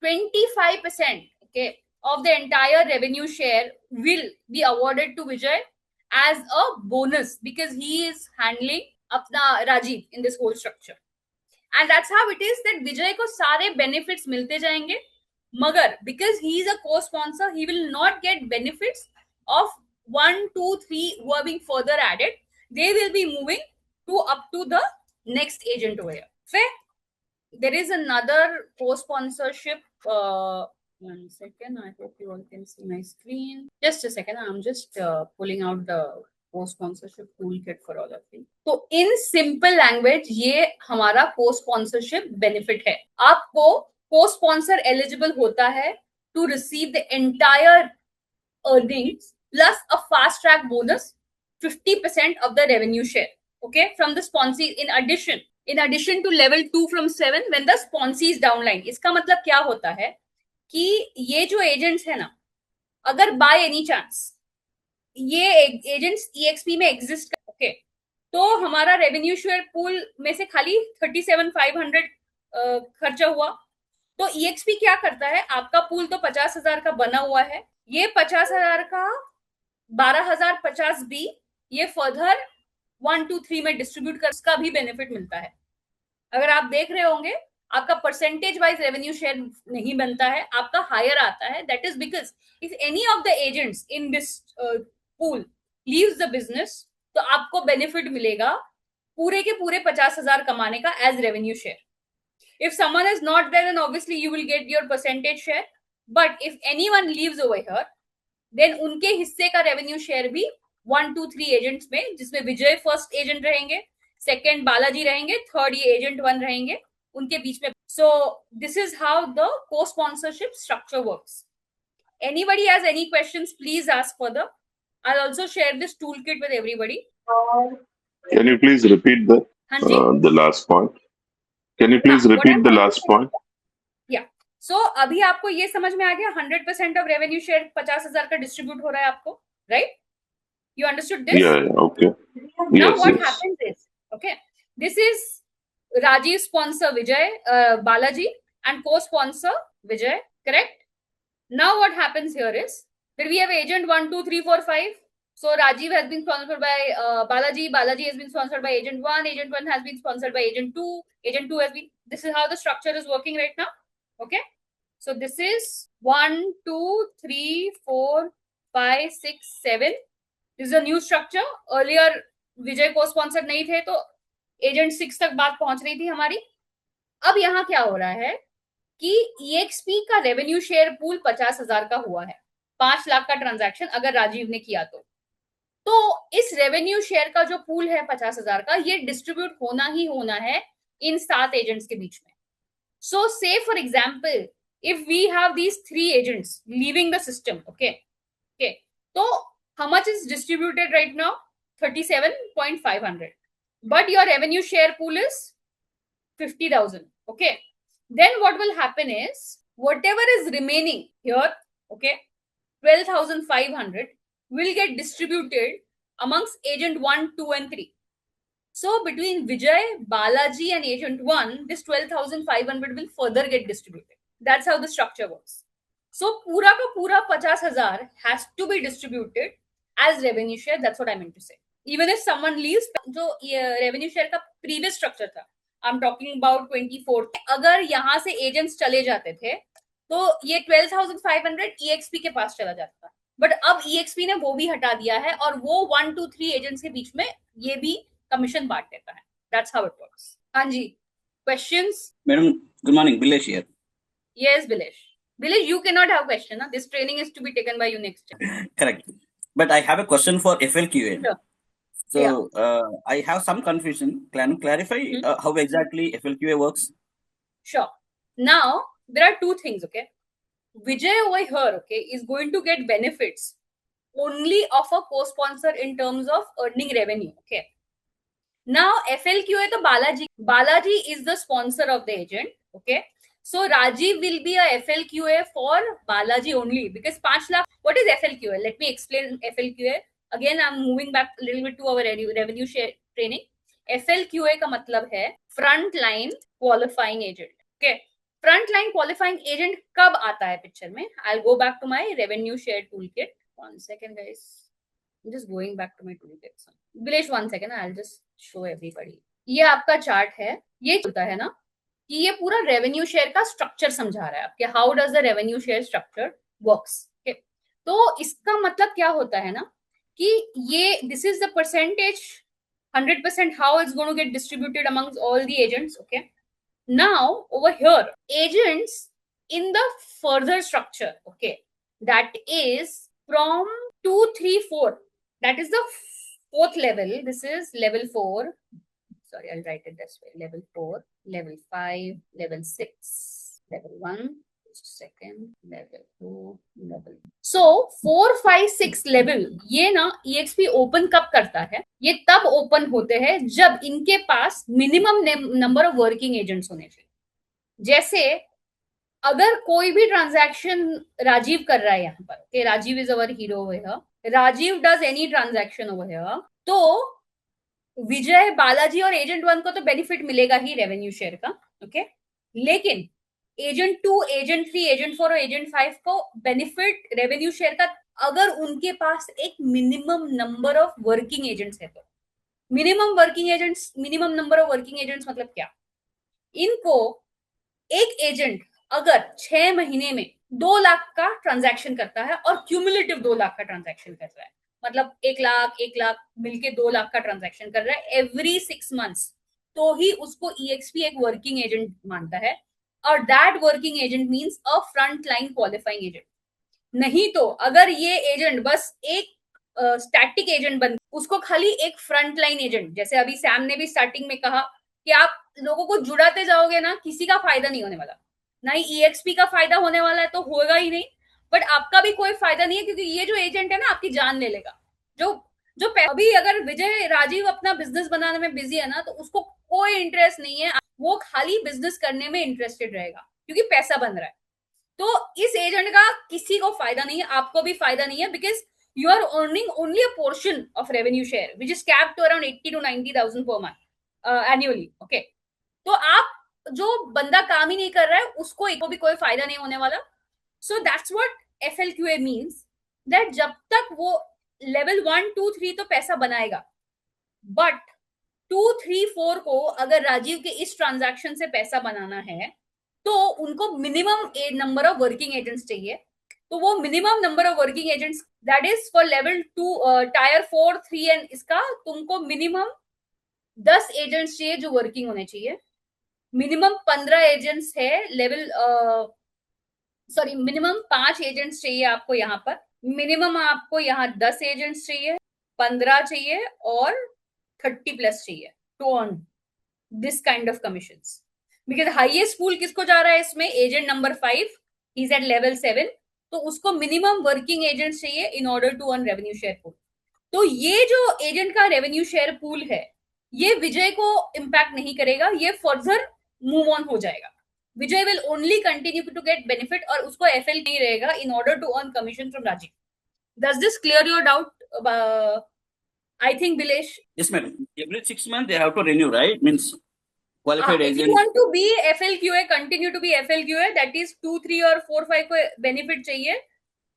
S1: 25%, okay, of the entire revenue share will be awarded to Vijay as a bonus because he is handling apna Rajiv in this whole structure. And that's how it is that Vijay ko sare benefits milte jayenge, magar because he is a co-sponsor, he will not get benefits of 1, 2, 3 who are being further added. They will be moving to up to the next agent over here. Fair? There is another co-sponsorship. 1 second. I hope you all can see my screen. Just a second. I'm just pulling out the co-sponsorship toolkit for all of you. तो in simple language ये हमारा co-sponsorship benefit है. आपको co-sponsor eligible होता है to receive the entire earnings plus a fast track bonus 50% of the revenue share. Okay, from the sponsee in addition to level 2 from 7 when the sponsee is downline. इसका मतलब क्या होता है कि ये जो एजेंट्स है ना, अगर बाय एनी चांस ये एजेंट्स EXP में एग्जिस्ट कर, ओके, तो हमारा रेवेन्यू शेयर पूल में से खाली 37,500 खर्चा हुआ, तो EXP क्या करता है, आपका पूल तो 50,000 का बना हुआ है, ये 50,000 का 12,050 भी ये फर्दर 1, 2, 3 में डिस्ट्रीब्यूट कर, उसका भी बेनिफिट मिलता है. अगर आप देख रहे होंगे आपका परसेंटेज वाइज रेवेन्यू शेयर नहीं बनता है, आपका हायर आता है. That is because if any of the agents in this pool leaves the business, तो आपको बेनिफिट मिलेगा पूरे के पूरे 50,000 कमाने का as revenue share. If someone is not there, then obviously you will get your percentage share. But if anyone leaves over here, then उनके हिस्से का रेवेन्यू शेयर भी 1, 2, 3 एजेंट्स में, जिसमें विजय फर्स्ट एजेंट रहेंगे, सेकंड बालाजी रहेंगे, थर्ड ये एजेंट 1 रहेंगे, उनके बीच में. So this is how the co-sponsorship structure works. Anybody has any questions, please ask further. I'll also share this toolkit with everybody.
S8: Can you please repeat the last point? Can you please repeat the last point?
S1: Yeah. So अभी आपको ये समझ में आ गया 100% of revenue share 50,000 का distribute हो रहा है आपको, right? You understood this?
S8: Yeah, okay.
S1: Now
S8: Yes,
S1: what
S8: yes.
S1: happens is, okay, this is Rajiv sponsor Vijay, Balaji, and co-sponsor Vijay, correct? Now what happens here is that we have agent 1, 2, 3, 4, 5. So Rajiv has been sponsored by Balaji. Balaji has been sponsored by agent 1. Agent 1 has been sponsored by agent 2. Agent 2 has been. This is how the structure is working right now. Okay. So this is 1, 2, 3, 4, 5, 6, 7. This is a new structure. Earlier Vijay co-sponsored नहीं थे, तो agent 6 तक बात पहुंच रही थी हमारी. अब यहाँ क्या हो रहा है कि EXP का रेवेन्यू शेयर पूल 50,000 का हुआ है, 5 लाख का ट्रांजैक्शन अगर राजीव ने किया तो इस रेवेन्यू शेयर का जो पूल है 50,000 का, ये डिस्ट्रीब्यूट होना ही होना है इन 7 एजेंट्स के बीच में. So say for example if we have these 3 agents leaving the system, okay, तो how much is distributed right now? 37,500. But your revenue share pool is 50,000. Okay. Then what will happen is whatever is remaining here, okay, 12,500 will get distributed amongst agent 1, 2, and 3. So between Vijay, Balaji, and agent 1, this 12,500 will further get distributed. That's how the structure works. So pura ka pura 50,000 has to be distributed as revenue share. That's what I meant to say. Even if someone leaves, जो revenue share का previous structure था, I am talking about 24, अगर यहाँ से agents चले जाते थे तो ये 12,500 EXP के पास चला जाता था. बट अब EXP ने वो भी हटा दिया है और वो 1, 2, 3 एजेंट्स के बीच में ये भी कमीशन बांट देता है. That's how it works. हाँ जी, questions?
S9: Madam, good morning, Bilesh here.
S1: Yes Bilesh. Bilesh, you cannot have question. Huh? This training is to be taken by you next time.
S9: Correct. But I have a question for FLQA.
S1: Sure.
S9: So I have some confusion. Can you clarify how exactly FLQA works?
S1: Sure. Now there are 2 things. Okay, Vijay over here, okay, is going to get benefits only of a co-sponsor in terms of earning revenue. Okay. Now FLQA to Balaji is the sponsor of the agent. Okay. So Rajiv will be a FLQA for Balaji only because 5 lakh. What is FLQA? Let me explain FLQA. Again, I'm moving back a little bit to our revenue share training. FLQA का मतलब है front line qualifying agent. Okay. frontline qualifying agent कब आता है picture में? I'll go back to my revenue share toolkit. 1 second, guys. I'm just going back to my toolkit. Vilesh, 1 second. I'll just show everybody. ये आपका chart है. ये होता है ना कि ये पूरा रेवेन्यू शेयर का स्ट्रक्चर समझा रहा है आपके. How does the revenue share structure works. तो इसका मतलब क्या होता है ना कि ये this is the percentage 100% how it's going to get distributed amongst all the agents. Okay, now over here agents in the further structure, okay, that is from 2 3 4, that is the fourth level. This is level 4. Sorry, I'll write it this way. Level 4, level 5, level 6, level 1, second, level 2, level. So 4 5 6 level ये ना EXP open कब करता है? ये तब open होते हैं जब इनके पास minimum number of working agents होने चाहिए. जैसे अगर कोई भी ट्रांजैक्शन राजीव कर रहा है यहाँ पर, okay, Rajeev is our hero over here, Rajeev does any transaction over here, तो विजय, बालाजी और एजेंट 1 को तो बेनिफिट मिलेगा ही रेवेन्यू शेयर का. ओके, लेकिन एजेंट 2, एजेंट 3, एजेंट 4 और एजेंट 5 को बेनिफिट रेवेन्यू शेयर का अगर उनके पास एक minimum number of working agents है. तो minimum number of working agents मतलब क्या? इनको एक एजेंट अगर 6 महीने में 2 लाख का ट्रांजैक्शन करता है और क्यूमुलेटिव 2 लाख का ट्रांजैक्शन कर रहा है, मतलब 1 लाख मिलके 2 लाख का ट्रांजैक्शन कर रहा है एवरी 6 months, तो ही उसको EXP एक वर्किंग एजेंट मानता है. और that working agent means a front line qualifying agent. नहीं तो अगर ये एजेंट बस एक स्टैटिक एजेंट बन, उसको खाली एक फ्रंट लाइन एजेंट, जैसे अभी सैम ने भी स्टार्टिंग में कहा कि आप लोगों को जुड़ाते जाओगे ना, किसी का फायदा नहीं होने वाला. ना ही EXP का फायदा होने वाला है, तो होगा ही नहीं, बट आपका भी कोई फायदा नहीं है, क्योंकि ये जो एजेंट है ना आपकी जान ले लेगा. जो अभी अगर विजय राजीव अपना बिजनेस बनाने में बिजी है ना, तो उसको कोई इंटरेस्ट नहीं है, वो खाली बिजनेस करने में इंटरेस्टेड रहेगा क्योंकि पैसा बन रहा है. तो इस एजेंट का किसी को फायदा नहीं है, आपको भी फायदा नहीं है, because you are earning only a portion of revenue share which is capped to around 80 to 90,000 per month annually. Okay, तो आप जो बंदा काम ही नहीं कर रहा है उसको भी कोई फायदा नहीं होने वाला. So that's what FLQA means, that जब तक वो लेवल 1 2 3 तो पैसा बनाएगा, बट 2 3 4 को अगर राजीव के इस ट्रांजैक्शन से पैसा बनाना है तो उनको minimum number of working agents चाहिए. तो वो minimum number of working agents that is for level 2 tyre 4 3 and इसका तुमको मिनिमम 10 एजेंट्स चाहिए जो वर्किंग होने चाहिए. मिनिमम 15 एजेंट्स है लेवल मिनिमम 5 एजेंट्स चाहिए आपको यहाँ पर. मिनिमम आपको यहाँ 10 एजेंट्स चाहिए, 15 चाहिए और 30 प्लस चाहिए to earn this kind of commissions. Because highest pool किसको जा रहा है इसमें? Agent number 5, he is at level 7, तो उसको मिनिमम वर्किंग एजेंट्स चाहिए in order to earn revenue share pool. तो ये जो एजेंट का रेवेन्यू शेयर पूल है ये विजय को इम्पैक्ट नहीं करेगा, ये फर्दर मूव ऑन हो जाएगा. Vijay will only continue to get benefit और उसको FL नहीं रहेगा in order to earn commission from Rajeev. Does this clear your doubt? I think Bilesh.
S9: Yes, madam. Every 6 months they have to renew, right? Means qualified agent.
S1: If you want to be FLQA, continue to be FLQA, that is 2 3 और 4 5 को benefit चाहिए,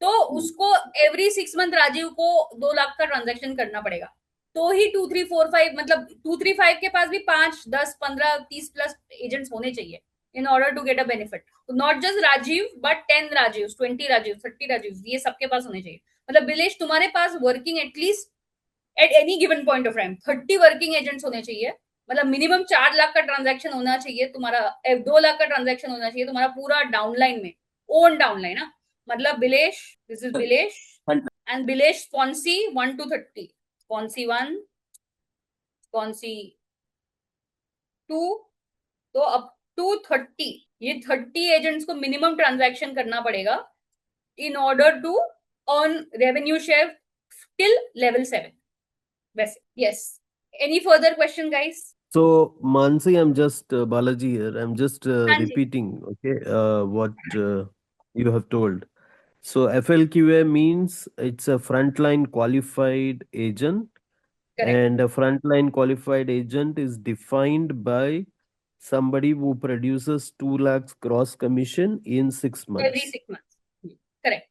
S1: तो उसको every 6 month Rajiv को 2 लाख का transaction करना पड़ेगा. तो ही 2 3 4 5 मतलब 2 3 5 के पास भी 5 10 15 30 प्लस एजेंट्स होने चाहिए in order to get a benefit. Not just Rajiv, but 10 Rajivs, 20 Rajivs, 30 Rajivs, ये सबके पास होने चाहिए. मतलब बिलेश तुम्हारे पास working at least at any given point of time 30 working agents होने चाहिए. मतलब मिनिमम 4 लाख का ट्रांजैक्शन होना चाहिए तुम्हारा, 2 लाख का ट्रांजैक्शन होना चाहिए तुम्हारा पूरा डाउनलाइन में, ओन डाउनलाइन. ना मतलब बिलेश, दिस इज बिलेश एंड बिलेश स्पॉन्सी 1 to 30, स्पॉन्सी 1, स्पॉन्सी 2, तो अब टू 30, ये 30 एजेंट्स को मिनिमम ट्रांजैक्शन करना पड़ेगा in order to earn revenue share till level 7. वैसे yes, any further question guys?
S7: So Mansi, I'm just Balaji here. I'm just repeating, okay, what you have told. So FLQA means it's a frontline qualified agent. Correct. And a frontline qualified agent is defined by somebody who produces 2 lakhs gross commission in 6 months.
S1: Every 6 months. Correct.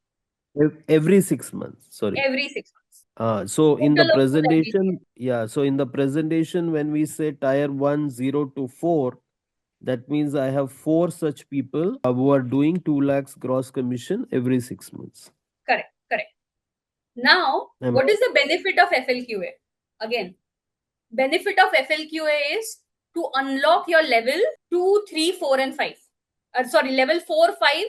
S7: Every 6 months. Sorry.
S1: Every 6 months.
S7: So in the
S1: Total of 2 lakh
S7: presentation, so in the presentation, when we say tier 1, 0 to 4, that means I have 4 such people who are doing 2 lakhs gross commission every 6 months.
S1: Correct. Now, what is the benefit of FLQA? Again, benefit of FLQA is to unlock your level 2, 3, 4 and 5. Level 4, 5,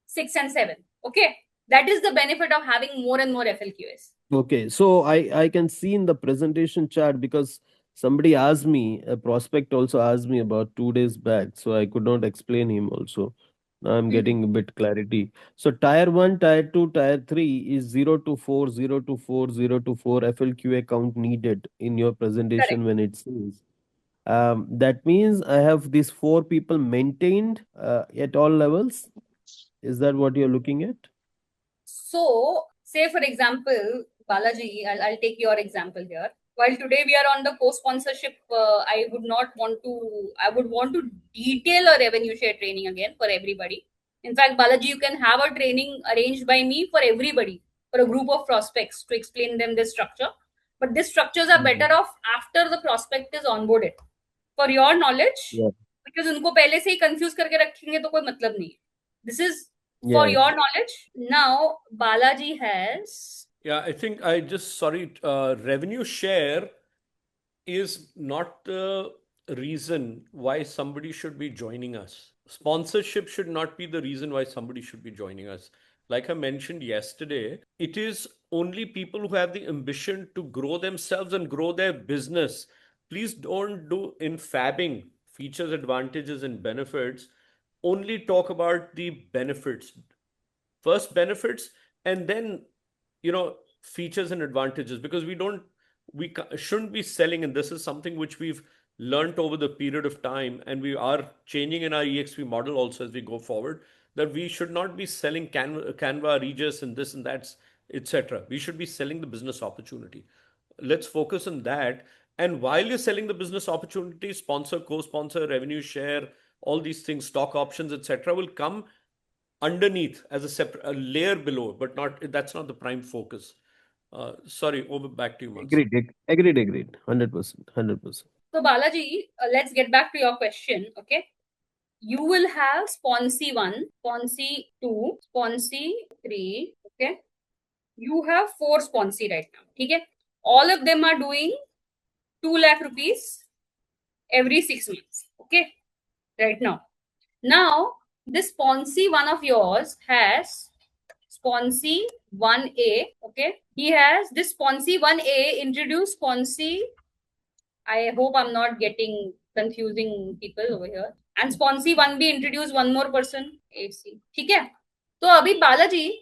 S1: 6 and 7. Okay. That is the benefit of having more and more FLQAs.
S7: Okay. So I can see in the presentation chart, because somebody asked me, a prospect also asked me about 2 days back. So I could not explain him also. Now I'm getting a bit clarity. So tier 1, tier 2, tier 3 is 0 to 4, 0 to 4, 0 to 4 FLQA count needed in your presentation. Correct. When it says. That means I have these 4 people maintained at all levels. Is that what you're looking at?
S1: So, say for example, Balaji, I'll take your example here. While today we are on the co-sponsorship, I would want to detail a revenue share training again for everybody. In fact, Balaji, you can have a training arranged by me for everybody, for a group of prospects, to explain them this structure. But these structures are better off after the prospect is onboarded. For your knowledge, because उनको पहले से ही confuse करके रखेंगे तो कोई मतलब नहीं. This is for your knowledge. Now, Balaji has.
S2: Yeah, I think revenue share is not the reason why somebody should be joining us. Sponsorship should not be the reason why somebody should be joining us. Like I mentioned yesterday, it is only people who have the ambition to grow themselves and grow their business. Please don't do in fabbing features, advantages, and benefits. Only talk about the benefits. First benefits, and then, features and advantages, because we shouldn't be selling. And this is something which we've learned over the period of time. And we are changing in our EXP model also as we go forward, that we should not be selling Canva, Regis, and this and that, etc. We should be selling the business opportunity. Let's focus on that. And while you're selling the business opportunity, sponsor, co-sponsor, revenue share, all these things, stock options, etc., will come underneath as a separate layer below, but that's not the prime focus. Sorry, over back to you, Mansi.
S7: Agreed. 100%.
S1: So Balaji, let's get back to your question. Okay. You will have Sponsee 1, Sponsee 2, Sponsee 3. Okay. You have 4 Sponsee right now. Okay. All of them are doing 2 lakh rupees every 6 months. Okay. Right now. Now, this Sponsee 1 of yours has Sponsee 1A. Okay. He has this Sponsee 1A introduced Sponsee. I hope I'm not getting confusing people over here. And Sponsee 1B introduced one more person. AC. Okay. So, abhi Balaji,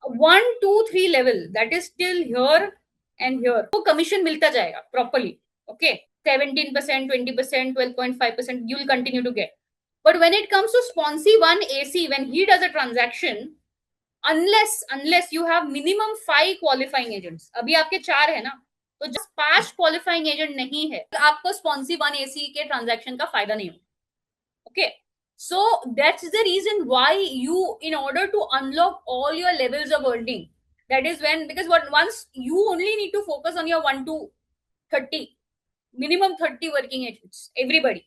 S1: 1, 2, 3 level, that is still here and here. So, commission milta jayega properly. Okay. 17%, 20%, 12.5%, you will continue to get. But when it comes to Sponsee 1 AC, when he does a transaction, unless you have minimum 5 qualifying agents, अभी आपके 4 है ना, तो just 5 qualifying agent नहीं है, आपको Sponsee 1 AC के transaction का फायदा नहीं हो. Okay, so that's the reason why you, in order to unlock all your levels of earning, that is when, because once you only need to focus on your 1 to 30, minimum 30 working agents, everybody.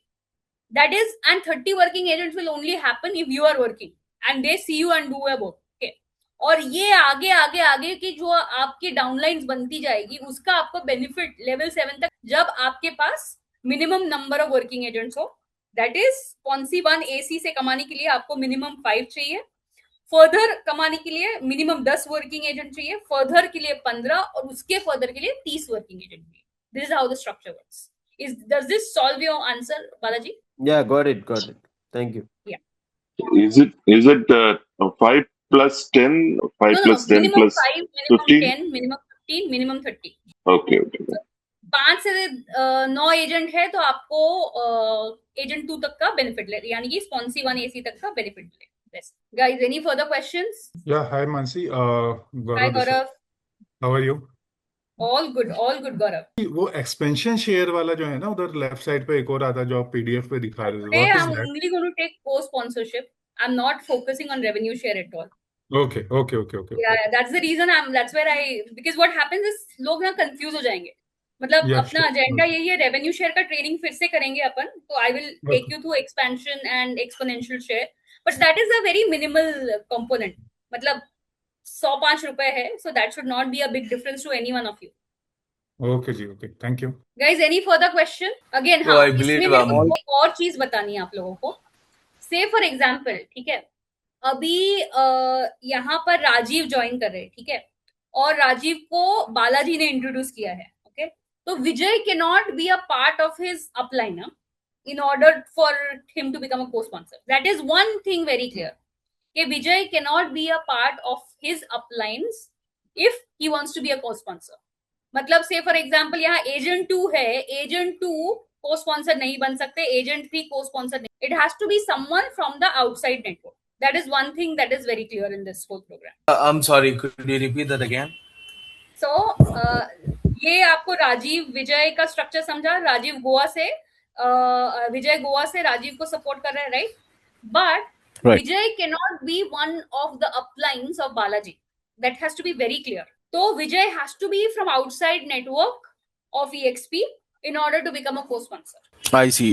S1: That is, and 30 working agents will only happen if you are working and they see you and do a work. Okay. और ये आगे की जो आपकी downlines बनती जाएगी, उसका आपको बेनिफिट लेवल 7 तक, जब आपके पास minimum number of working agents हो. दैट इज Sponsee 1 AC से कमाने के लिए आपको मिनिमम 5 चाहिए, फर्दर कमाने के लिए मिनिमम 10 वर्किंग एजेंट चाहिए, फर्दर के लिए 15 और उसके फर्दर के लिए 30 वर्किंग एजेंट चाहिए. This is how the structure works. Does this solve your answer, Balaji?
S7: Yeah, got it. Thank you.
S1: Yeah.
S8: Is it 5 plus 10, 5 plus 10
S1: minimum
S8: plus
S1: 5, minimum
S8: 15?
S1: 10, minimum 15, minimum 30.
S8: Okay.
S1: 5 से 9 agent है तो आपको agent 2 तक का benefit ले, यानी कि Sponsee 1 AC तक का बेनिफिट ले. Guys, any further questions?
S10: Yeah, hi Mansi.
S1: Hi Gaurav.
S10: How are you?
S1: All good, Gaurav.
S10: वो एक्सपेंशन शेयर वाला जो है ना उधर लेफ्ट साइड पे एक और आता है जो आप पीडीएफ पे दिखा रहे थे,
S1: Today
S10: what is
S1: I'm
S10: that?
S1: only going to take co-sponsorship. I'm not focusing on revenue share at all.
S10: Okay okay okay okay
S1: Yeah, that's the reason that's where because what happens is लोग ना confuse हो जाएंगे. मतलब
S10: Yeah,
S1: अपना
S10: sure.
S1: Agenda यही है, revenue share का training फिर से करेंगे अपन. तो I will take you through expansion and exponential share, but that is a very minimal component. मतलब 105 रुपए है, so that should not be a big difference to any one of you.
S10: Okay जी, okay, thank you
S1: Guys, any further question? Again,
S4: So
S1: हाँ,
S4: I believe
S1: इसमें मेरे को एक और चीज बतानी है आप लोगों को. Say for example, ठीक है, अभी यहाँ पर राजीव ज्वाइन कर रहे हैं, ठीक है, और राजीव को बालाजी ने इंट्रोड्यूस किया है. ओके, तो Vijay can not be a part of his upline in order for him to become a co-sponsor. That is one thing very clear. कि Vijay cannot be a part of his uplines if he wants to be a co-sponsor. मतलब say for example यहाँ agent 2 है, agent 2 co-sponsor नहीं बन सकते, agent 3 co-sponsor नहीं. It has to be someone from the outside network. That is one thing that is very clear in this whole program.
S4: I'm sorry, could you repeat that again?
S1: So ये आपको राजीव विजय का structure समझा. राजीव गोवा से विजय गोवा से राजीव को support कर रहे हैं, right? But Vijay can not be one of the uplines of Balaji. That has to be very clear. तो Vijay has to be from outside network of EXP in order to become a co-sponsor.
S4: I see.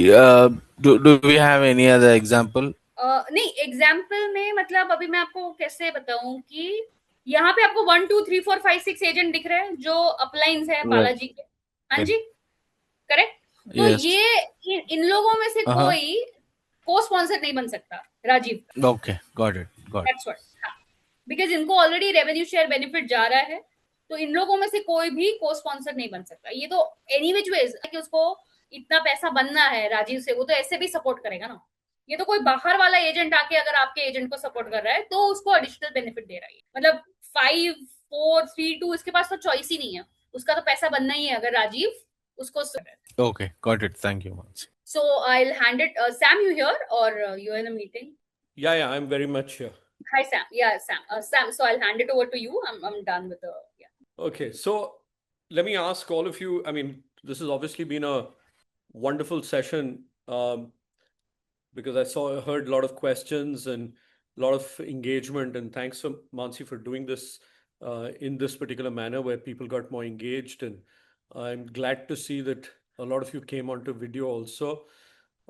S4: Do we have any other example?
S1: नहीं, example में मतलब अभी मैं आपको कैसे बताऊं कि यहाँ पे आपको 1 2 3 4 5 6 एजेंट दिख रहे हैं जो अपलाइंस है बालाजी के. हाँ जी, करेक्ट. तो ये इन लोगों में से कोई को स्पॉन्सर नहीं बन सकता राजीव का.
S4: Okay, got it.
S1: That's what. Because इनको ऑलरेडी रेवेन्यू शेयर बेनिफिट जा रहा है, तो इन लोगों में से कोई भी को स्पॉन्सर नहीं बन सकता. ये तो एनी विच वेज कि उसको इतना पैसा बनना है राजीव से, वो तो ऐसे भी सपोर्ट करेगा ना. ये तो कोई बाहर वाला एजेंट आके अगर आपके एजेंट को सपोर्ट कर रहा है तो उसको एडिशनल बेनिफिट दे रहा है. मतलब 5 4 3 2 इसके पास तो चॉइस ही नहीं है, उसका तो पैसा बनना ही है अगर राजीव उसको.
S4: Okay, got it. Thank you, Mansi.
S1: So I'll hand it. Sam, you here or you're in a meeting?
S2: Yeah, I'm very much here.
S1: Hi, Sam. Yeah, Sam. Sam. So I'll hand it over to you. I'm done with the. Yeah.
S2: Okay, so let me ask all of you. I mean, this has obviously been a wonderful session because I heard a lot of questions and a lot of engagement. And thanks for Mansi for doing this in this particular manner where people got more engaged. And I'm glad to see that a lot of you came onto video also.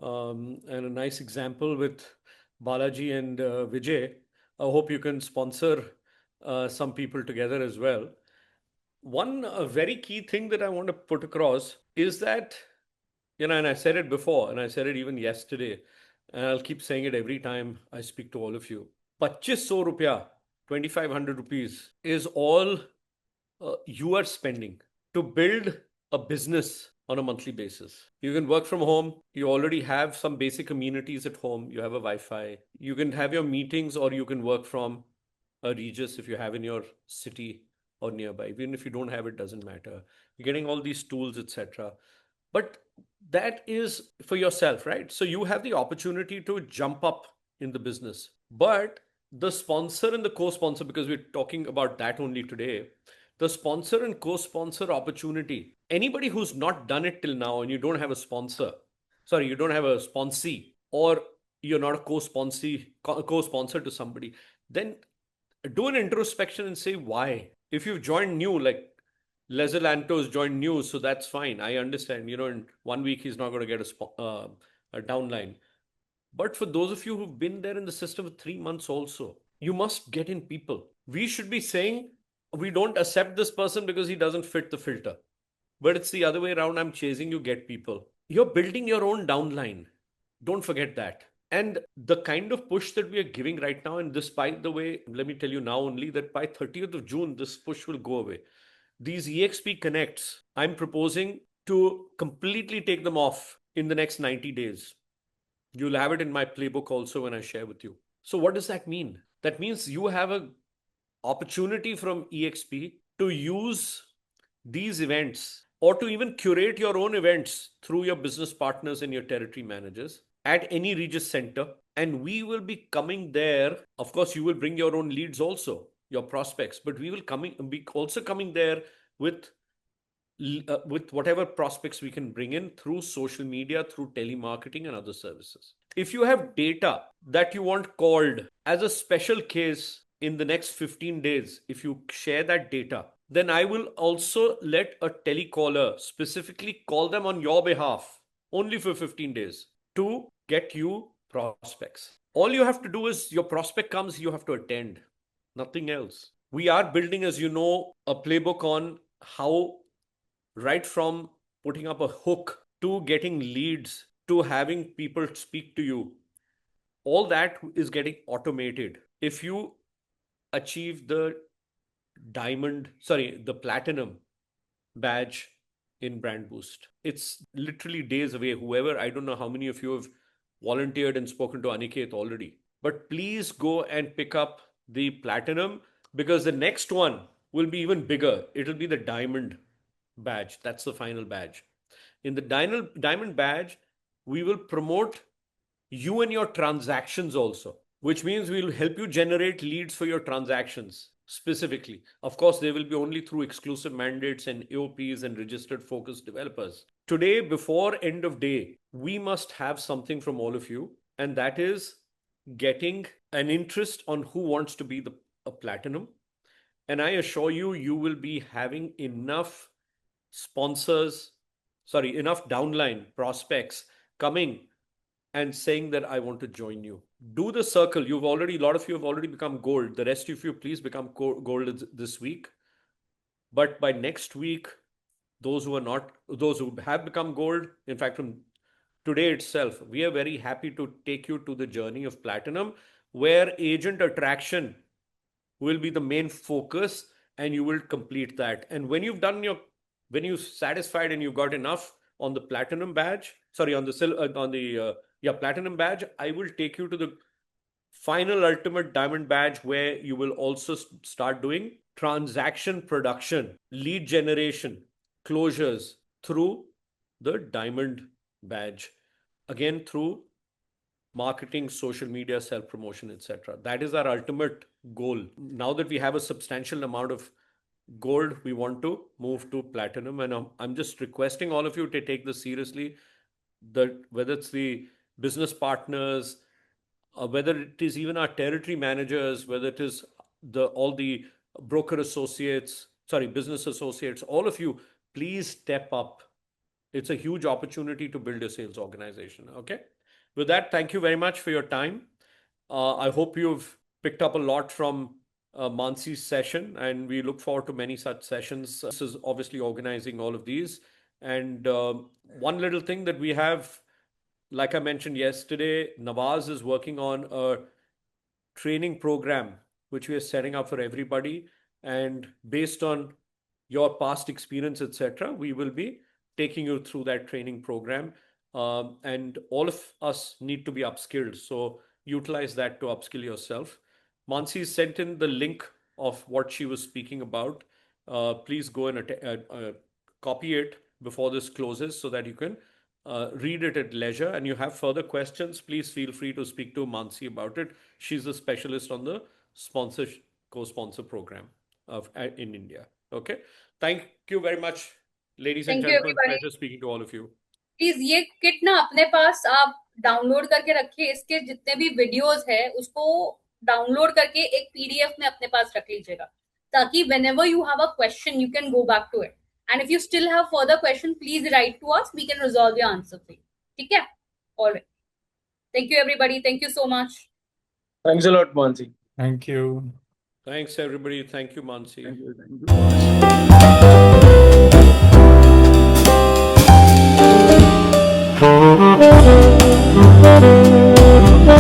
S2: And a nice example with Balaji and Vijay. I hope you can sponsor some people together as well. One very key thing that I want to put across is that, you know, and I said it before, and I said it even yesterday, and I'll keep saying it every time I speak to all of you. 2500 rupiah, 2500 rupees is all you are spending to build a business on a monthly basis. You can work from home. You already have some basic amenities at home. You have a Wi-Fi. You can have your meetings, or you can work from a Regis if you have in your city or nearby. Even if you don't have it, doesn't matter. You're getting all these tools, etc. But that is for yourself, right? So you have the opportunity to jump up in the business. But the sponsor and the co-sponsor, because we're talking about that only today, the sponsor and co-sponsor opportunity, anybody who's not done it till now and you don't have a sponsor, you don't have a sponsee, or you're not a co-sponsor to somebody, then do an introspection and say why. If you've joined new, like Les Lantos joined new, so that's fine. I understand, you know, in 1 week he's not going to get a downline. But for those of you who've been there in the system for 3 months also, you must get in people. We should be saying, we don't accept this person because he doesn't fit the filter. But it's the other way around. I'm chasing you, get people. You're building your own downline. Don't forget that. And the kind of push that we are giving right now, and this, by the way, let me tell you now only that by 30th of June, this push will go away. These EXP Connects, I'm proposing to completely take them off in the next 90 days. You'll have it in my playbook also when I share with you. So what does that mean? That means you have an opportunity from EXP to use these events or to even curate your own events through your business partners and your territory managers at any Regis center. And we will be coming there. Of course, you will bring your own leads also, your prospects, but we will be also coming there with with whatever prospects we can bring in through social media, through telemarketing and other services. If you have data that you want called as a special case in the next 15 days, if you share that data, then I will also let a telecaller specifically call them on your behalf only for 15 days to get you prospects. All you have to do is your prospect comes, you have to attend, nothing else. We are building, as you know, a playbook on how, right from putting up a hook to getting leads to having people speak to you, all that is getting automated. If you achieve the platinum badge in Brand Boost, it's literally days away. Whoever, I don't know how many of you have volunteered and spoken to Aniket already, but please go and pick up the platinum, because the next one will be even bigger. It'll be the diamond badge. That's the final badge. In the diamond badge, we will promote you and your transactions also, which means we'll help you generate leads for your transactions specifically. Of course, they will be only through exclusive mandates and AOPs and registered focus developers. Today, before end of day, we must have something from all of you, and that is getting an interest on who wants to be a platinum. And I assure you, you will be having enough enough downline prospects coming and saying that I want to join you. Do the circle. A lot of you have already become gold. The rest of you, please become gold this week. But by next week, those who have become gold, in fact, from today itself, we are very happy to take you to the journey of platinum, where agent attraction will be the main focus, and you will complete that. And when you've satisfied and you've got enough on the platinum badge, platinum badge, I will take you to the final ultimate diamond badge, where you will also start doing transaction production, lead generation, closures through the diamond badge, again through marketing, social media, self-promotion, etc. That is our ultimate goal. Now that we have a substantial amount of gold, we want to move to platinum, and I'm just requesting all of you to take this seriously. Whether it's the business partners, whether it is even our territory managers, whether it is all the broker associates, business associates, all of you, please step up. It's a huge opportunity to build a sales organization. Okay. With that, thank you very much for your time. I hope you've picked up a lot from Mansi's session, and we look forward to many such sessions. This is obviously organizing all of these. And one little thing that we have, like I mentioned yesterday, Nawaz is working on a training program, which we are setting up for everybody. And based on your past experience, etc., we will be taking you through that training program. And all of us need to be upskilled. So utilize that to upskill yourself. Mansi sent in the link of what she was speaking about. Please go and copy it before this closes, so that you can read it at leisure. And you have further questions, please feel free to speak to Mansi about it. She's a specialist on the co-sponsor program in India. Okay. Thank you very much, ladies and gentlemen. Pleasure speaking to all of you.
S1: Please ये kit ना अपने पास आप download करके रखिए. इसके जितने भी videos है उसको डाउनलोड करके एक पीडीएफ में अपने पास रख लीजिएगा, ताकि whenever you have a question you can go back to it, and if you still have further question, please write to us. We can resolve your answer for you. ठीक है? All right. Thank you everybody. Thank you so much.
S4: Thanks a lot, Mansi.
S10: Thank you.
S2: Thanks everybody. Thank you, Mansi.
S10: Thank you.